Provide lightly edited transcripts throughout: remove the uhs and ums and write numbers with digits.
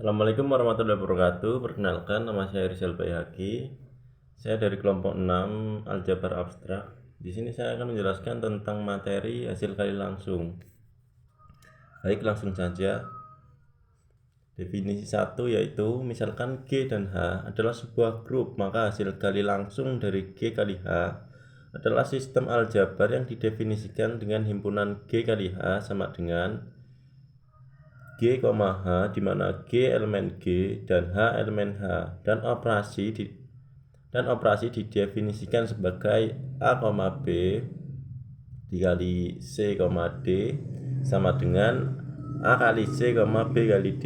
Assalamualaikum warahmatullahi wabarakatuh. Perkenalkan, nama saya Rizal Bayhaqi. Saya dari kelompok 6 Aljabar Abstrak. Di sini saya akan menjelaskan tentang materi hasil kali langsung. Baik, langsung saja. Definisi 1 yaitu misalkan G dan H adalah sebuah grup, maka hasil kali langsung dari G kali H adalah sistem aljabar yang didefinisikan dengan himpunan G kali H sama dengan G, H, di mana G elemen G dan H elemen H, dan operasi didefinisikan sebagai A, B dikali C, D sama dengan A kali C, B kali D.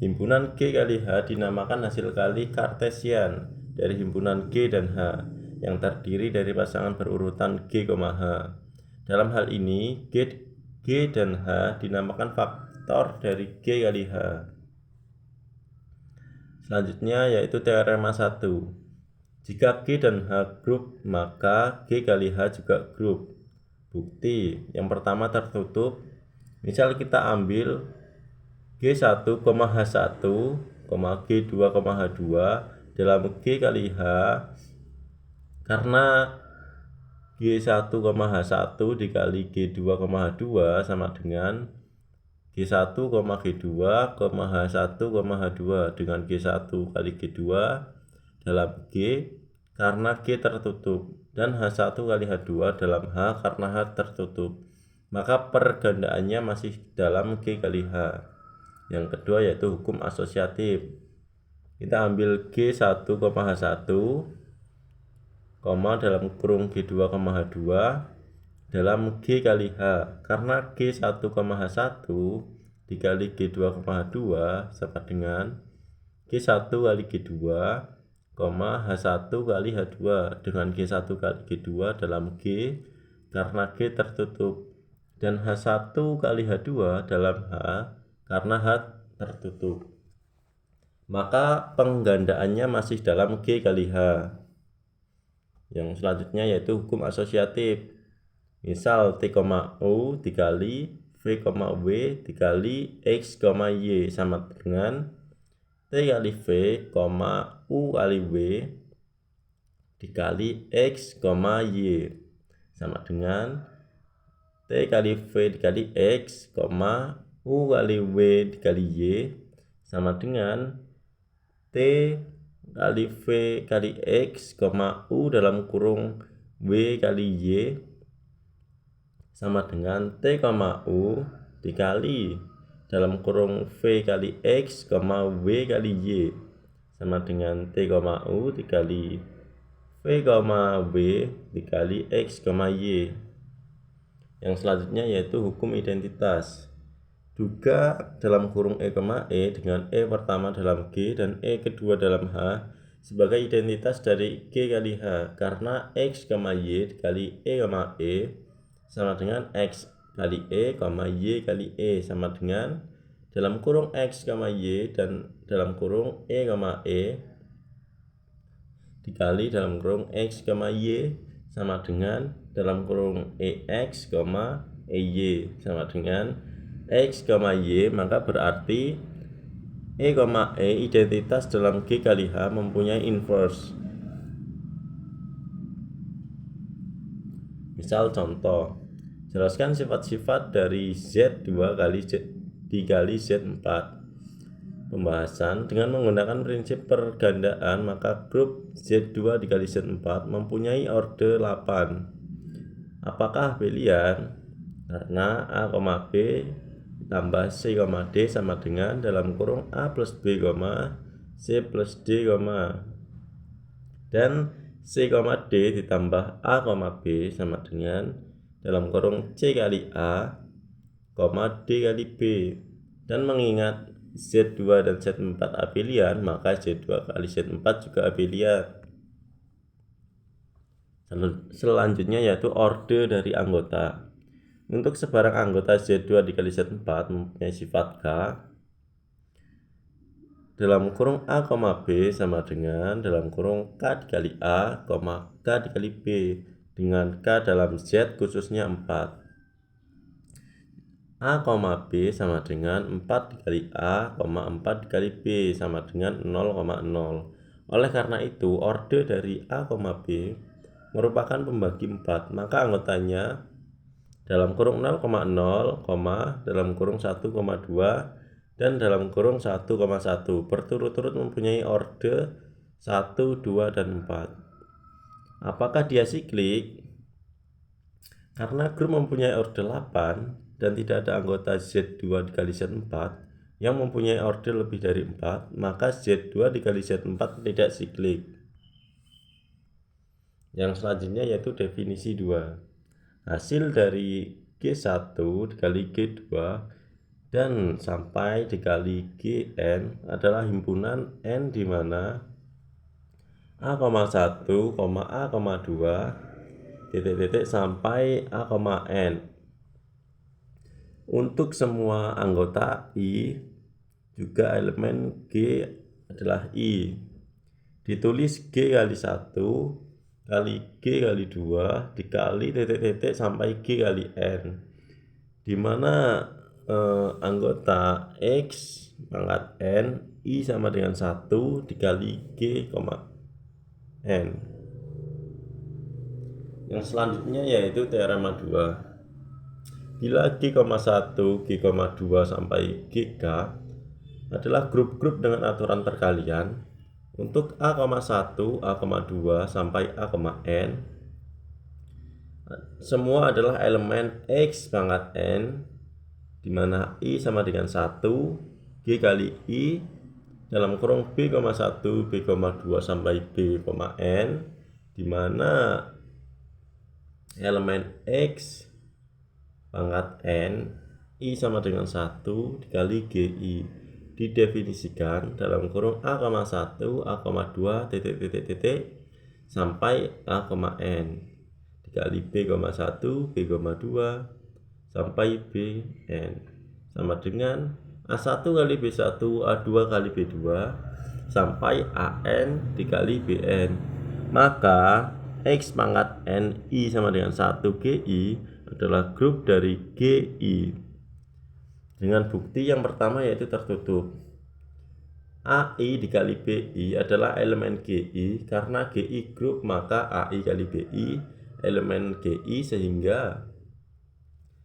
Himpunan G kali H dinamakan hasil kali kartesian dari himpunan G dan H yang terdiri dari pasangan berurutan G, H. Dalam hal ini G dan H dinamakan faktor dari G kali H. Selanjutnya yaitu teorema 1. Jika G dan H grup, maka G kali H juga grup. Bukti yang pertama tertutup. Misal kita ambil G1, H1, G2, H2 dalam G kali H, karena G1, H1 dikali G2, H2 sama dengan G1, G2, H1, H2 dengan G1 kali G2 dalam G karena G tertutup dan H1 kali H2 dalam H karena H tertutup. Maka pergandaannya masih dalam G kali H. Yang kedua yaitu hukum asosiatif. Kita ambil G1, H1, dalam kurung G2, H2 dalam G kali H, karena G1, H1 dikali G2, H2 sama dengan G1 kali G2, H1 kali H2 dengan G1 kali G2 dalam G karena G tertutup dan H1 kali H2 dalam H karena H tertutup. Maka penggandaannya masih dalam G kali H. Yang selanjutnya yaitu hukum asosiatif. Misal T, U dikali V, W dikali X, Y sama dengan T kali V, U kali W dikali X, Y sama dengan T kali V dikali X, U kali W dikali Y sama dengan T kali V kali X, U dalam kurung W kali Y sama dengan T, U dikali dalam kurung V kali X, W kali Y sama dengan T, U dikali V, W dikali X, Y. Yang selanjutnya yaitu hukum identitas. Duga dalam kurung E, dengan E pertama dalam G dan E kedua dalam H sebagai identitas dari G kali H karena X, Y dikali E, sama dengan X kali E, Y kali E sama dengan dalam kurung X, Y dan dalam kurung E, dikali dalam kurung X, Y sama dengan dalam kurung EX, EY sama dengan X, Y, maka berarti E, identitas dalam G kali H mempunyai inverse. Misal contoh, jelaskan sifat-sifat dari Z2 dikali Z4. Pembahasan dengan menggunakan prinsip pergandaan, maka grup Z2 dikali Z4 mempunyai orde 8. Apakah abelian? Karena A, B tambah C, D sama dengan dalam kurung A plus B, C plus D, dan C, D ditambah A, B sama dengan dalam kurung C kali A, D kali B. Dan mengingat Z2 dan Z4 abelian, maka Z2 kali Z4 juga abelian. Selanjutnya yaitu orde dari anggota. Untuk sebarang anggota Z2 dikali Z4 mempunyai sifat K dalam kurung A, B sama dengan dalam kurung K dikali A, K dikali B dengan K dalam Z khususnya 4. A, B sama dengan 4 dikali A, 4 dikali B sama dengan 0,0. Oleh karena itu, orde dari A, B merupakan pembagi 4, maka anggotanya dalam kurung 0,0, dalam kurung 1,2, dan dalam kurung 1,1 berturut-turut mempunyai orde 1, 2, dan 4. Apakah dia siklik? Karena grup mempunyai orde 8 dan tidak ada anggota Z2 dikali Z4 yang mempunyai orde lebih dari 4, maka Z2 dikali Z4 tidak siklik. Yang selanjutnya yaitu definisi 2. Hasil dari G1 dikali G2 dan sampai dikali Gn adalah himpunan N di mana A,1, A,2 titik-titik sampai A,N. Untuk semua anggota I, juga elemen G adalah I. Ditulis G kali 1 kali G kali 2 dikali titik-titik sampai G kali N, di mana anggota X pangkat N I sama dengan 1 dikali G, N. Yang selanjutnya yaitu teorema 2. Bila G,1, G,2 sampai GK adalah grup-grup dengan aturan perkalian, untuk A,1, A,2 sampai A,N semua adalah elemen X pangkat N, di mana I sama dengan 1, G kali I dalam kurung B,1, B,2 sampai B,N, di mana elemen X pangkat N I sama dengan 1 dikali GI didefinisikan dalam kurung A,1, A,2 titik-titik sampai A,N dikali B,1, B,2 sampai Bn sama dengan A1 kali B1, A2 kali B2 sampai An dikali Bn. Maka X pangkat N I sama dengan 1 GI adalah grup dari GI dengan bukti yang pertama yaitu tertutup. AI dikali BI adalah elemen GI, karena GI grup maka AI kali BI elemen GI, sehingga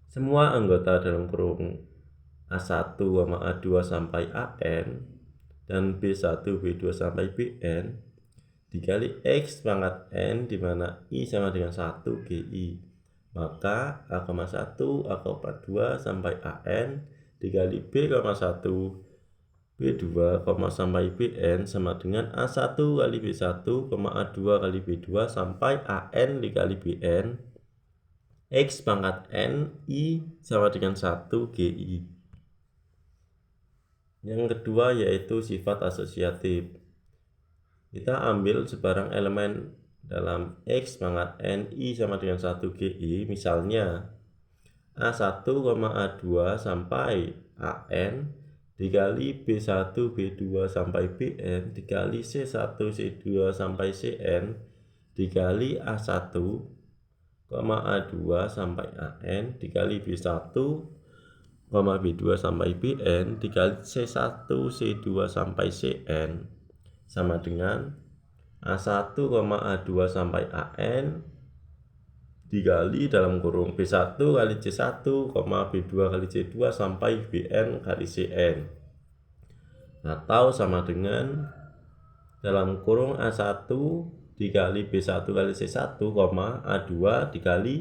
semua anggota dalam kurung A1, A2 sampai AN dan B1, B2 sampai Bn dikali X pangkat N, di mana I sama dengan 1 GI, maka A,1, A,2 sampai AN dikali B,1, B2, sampai Bn sama dengan A1 kali B1, A2 kali B2 sampai AN dikali Bn, X pangkat N I sama dengan 1 GI. Yang kedua yaitu sifat asosiatif. Kita ambil sebarang elemen dalam X pangkat N I sama dengan 1 GI, misalnya A1, A2 sampai AN dikali B1, B2 sampai Bn dikali C1, C2 sampai Cn dikali A1, A2 sampai AN dikali B1, B2 sampai Bn dikali C1, C2 sampai Cn sama dengan A1, A2 sampai AN dikali dalam kurung B1 kali C1, B2 kali C2 sampai Bn kali Cn, atau sama dengan dalam kurung A1 dikali B1 kali C1, A2 dikali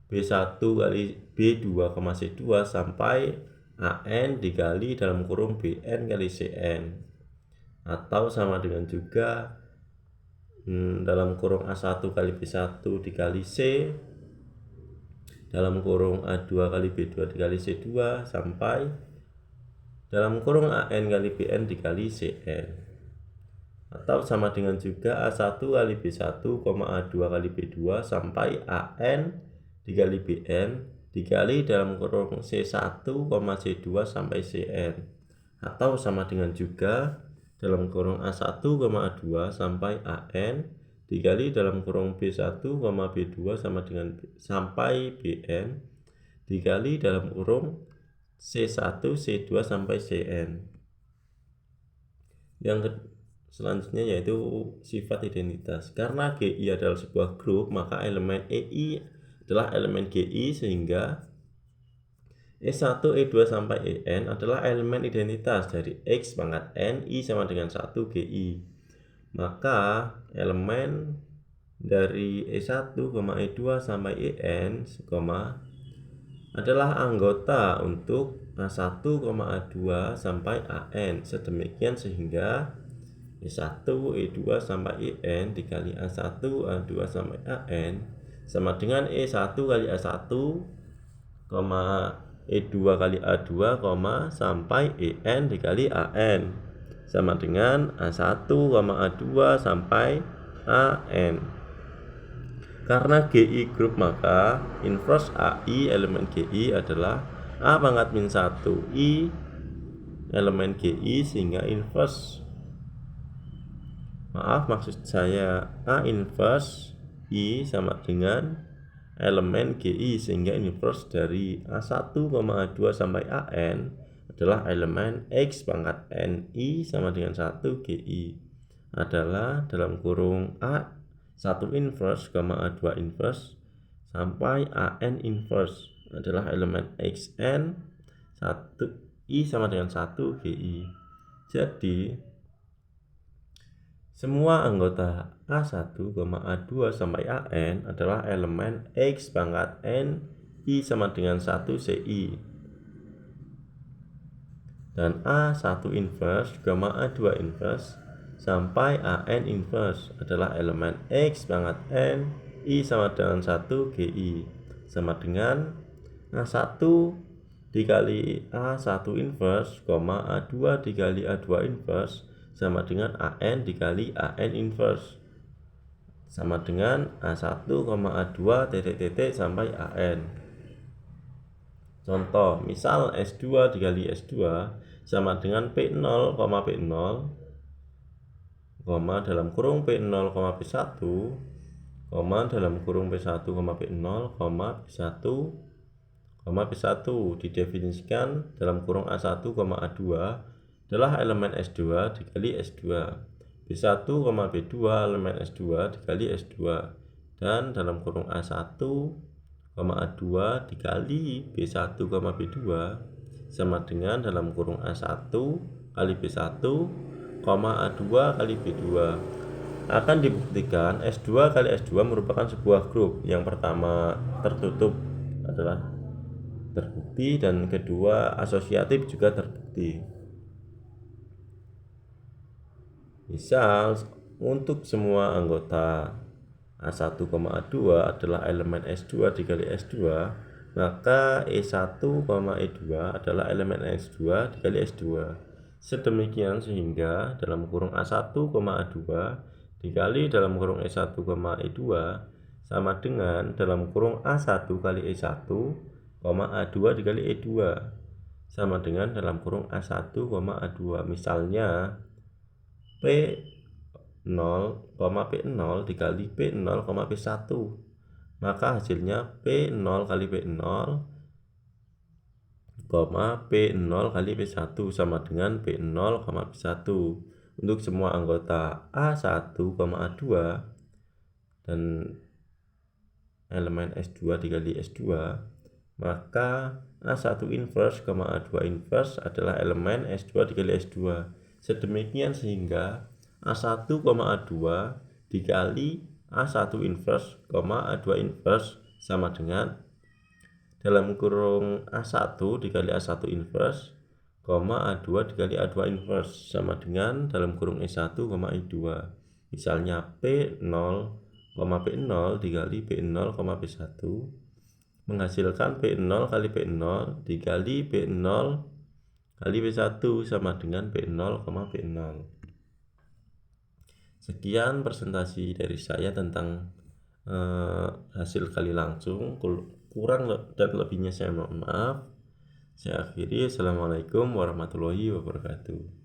B1 kali B2, C2 sampai AN dikali dalam kurung Bn kali Cn, atau sama dengan juga dalam kurung A1 kali B1 dikali C dalam kurung A2 kali B2 dikali C2 sampai dalam kurung AN kali Bn dikali Cn, atau sama dengan juga A1 kali B1, A2 kali B2 sampai AN dikali Bn dikali dalam kurung C1, C2 sampai Cn, atau sama dengan juga dalam kurung A1, A2 sampai AN dikali dalam kurung B1, B2 sama dengan sampai Bn dikali dalam kurung C1, C2 sampai Cn. Yang selanjutnya yaitu sifat identitas. Karena GI adalah sebuah grup, maka elemen EI adalah elemen GI, sehingga E1, E2 sampai En adalah elemen identitas dari X pangkat N, I sama dengan 1 GI. Maka elemen dari E1, E2 sampai En, adalah anggota untuk A1, A2 sampai AN. Sedemikian sehingga E1, E2 sampai En dikali A1, A2 sampai AN sama dengan E1 kali A1, E2 kali A2, sampai En dikali AN sama dengan A1, A2 sampai AN. Karena GI grup, maka inverse AI elemen GI adalah A pangkat min 1 I elemen GI, sehingga inverse, maksud saya A inverse I sama dengan elemen GI, sehingga inverse dari A1, A2 sampai AN adalah elemen X pangkat NI sama dengan 1 GI, adalah dalam kurung A1 inverse, A2 inverse sampai AN inverse adalah elemen XN 1 I sama dengan 1 GI. Jadi semua anggota A1, A2 sampai AN adalah elemen X pangkat N I sama dengan 1 CI. Dan A1 inverse, A2 inverse sampai AN inverse adalah elemen X pangkat N I sama dengan 1 GI, sama dengan A1 dikali A1 inverse, A2 dikali A2 inverse sama dengan AN dikali AN inverse, sama dengan A1, A2 titik-titik sampai AN. Contoh, misal S2 dikali S2 sama dengan P0, P0, dalam kurung P0, P1, dalam kurung P1, P0, P1, P1 didefinisikan dalam kurung A1, A2 adalah elemen S2 dikali S2, B1, B2 elemen S2 dikali S2, dan dalam kurung A1, A2 dikali B1, B2 sama dengan dalam kurung A1 kali B1, A2 kali B2. Akan dibuktikan S2 kali S2 merupakan sebuah grup. Yang pertama tertutup adalah terbukti, dan kedua asosiatif juga terbukti. Misal untuk semua anggota A1, A2 adalah elemen S2 dikali S2, maka E1, E2 adalah elemen S2 dikali S2. Sedemikian sehingga dalam kurung A1, A2 dikali dalam kurung E1, E2 sama dengan dalam kurung A1 kali E1, A2 dikali E2 sama dengan dalam kurung A1, A2. Misalnya P0, P0 dikali P0, P1, maka hasilnya P0 kali P0, P0 kali P1 sama dengan P0, P1 untuk semua anggota A1, A2 dan elemen S2 dikali S2, maka A1 inverse, A2 inverse adalah elemen S2 dikali S2. Sedemikian sehingga A1, A2 dikali A1 inverse, A2 inverse sama dengan dalam kurung A1 dikali A1 inverse, A2 dikali A2 inverse sama dengan dalam kurung E1, E2. Misalnya P0, P0 dikali P0, P1 menghasilkan P0 kali P0 dikali P0 kali P1 sama dengan P0, P0. Sekian presentasi dari saya tentang hasil kali langsung. Kurang dan lebihnya saya mohon maaf. Saya akhiri. Assalamualaikum warahmatullahi wabarakatuh.